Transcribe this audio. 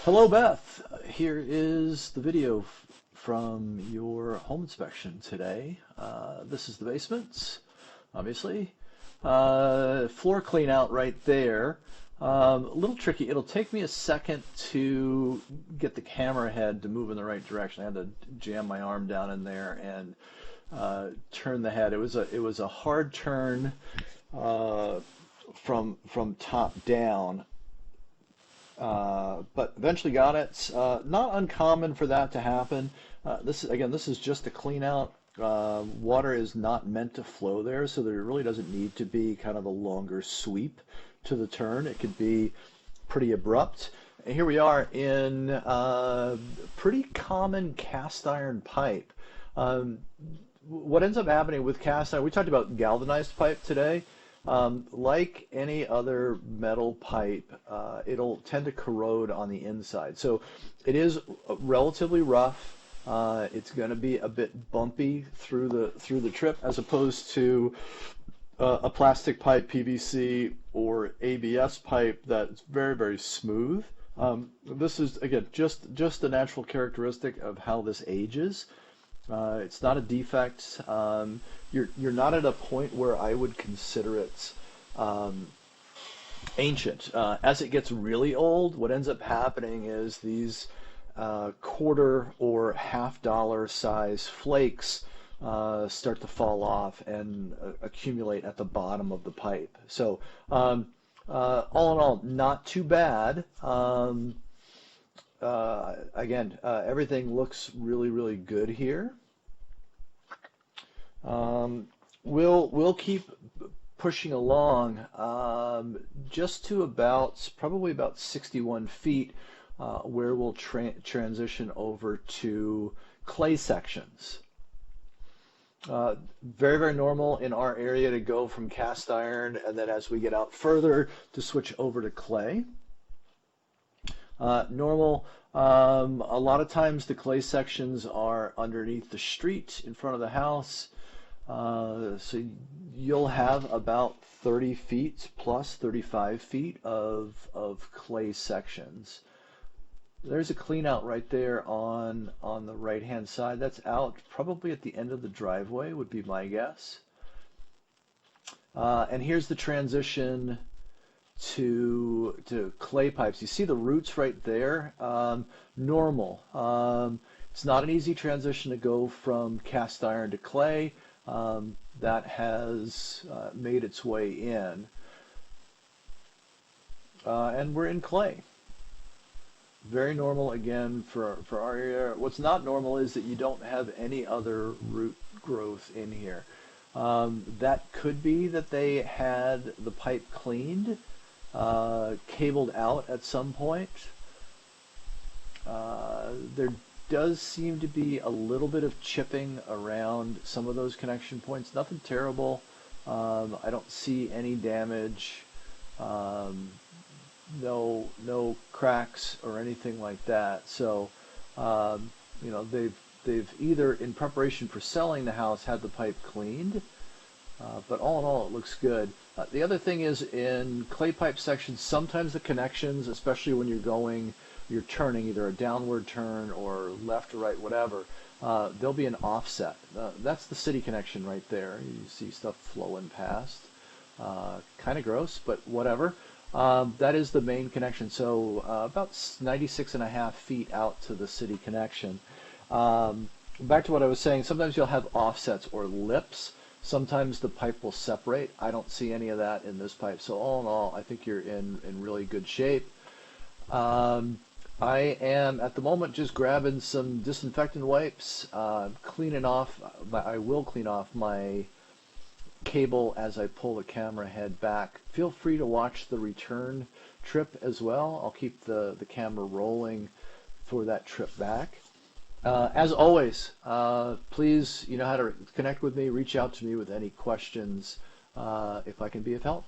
Hello, Beth. Here is the video from your home inspection today. This is the basement, obviously. Floor clean out right there. A little tricky. It'll take me a second to get the camera head to move in the right direction. I had to jam my arm down in there and turn the head. It was a hard turn from top down. But eventually got it. Not uncommon for that to happen. This is just a clean out. Water is not meant to flow there, so there really doesn't need to be kind of a longer sweep to the turn. It could be pretty abrupt. And here we are in pretty common cast iron pipe. What ends up happening with cast iron, we talked about galvanized pipe today. Like any other metal pipe, it'll tend to corrode on the inside. So it is relatively rough. It's going to be a bit bumpy through the trip, as opposed to a plastic pipe, PVC, or ABS pipe that's very, very smooth. This is, again, just the natural characteristic of how this ages. It's not a defect. You're not at a point where I would consider it ancient. As it gets really old, what ends up happening is these quarter or $half size flakes start to fall off and accumulate at the bottom of the pipe. So all in all, not too bad. Again, everything looks really, really good here. We'll keep pushing along just to probably about 61 feet, where we'll transition over to clay sections. Very, very normal in our area to go from cast iron, and then as we get out further to switch over to clay. Normal. A lot of times the clay sections are underneath the street in front of the house. So you'll have about 30 feet plus 35 feet of clay sections. There's a clean out right there on the right hand side. That's out probably at the end of the driveway, would be my guess. And here's the transition to clay pipes. You see the roots right there. Normal. It's not an easy transition to go from cast iron to clay. That has made its way in. And we're in clay. Very normal again for our area. What's not normal is that you don't have any other root growth in here. That could be that they had the pipe cleaned, cabled out at some point. There does seem to be a little bit of chipping around some of those connection points. Nothing terrible. I don't see any damage. No cracks or anything like that. So, you know, they've either in preparation for selling the house had the pipe cleaned, but all in all, it looks good. The other thing is, in clay pipe sections, sometimes the connections, especially when you're turning either a downward turn or left or right, whatever, there'll be an offset. That's the city connection right there. You see stuff flowing past. Kind of gross, but whatever. That is the main connection. So about 96.5 feet out to the city connection. Back to what I was saying, sometimes you'll have offsets or lips. Sometimes the pipe will separate. I don't see any of that in this pipe. So all in all, I think you're in really good shape. I am at the moment just grabbing some disinfectant wipes, cleaning off. I will clean off my cable as I pull the camera head back. Feel free to watch the return trip as well. I'll keep the camera rolling for that trip back. As always, please, you know how to connect with me, reach out to me with any questions if I can be of help.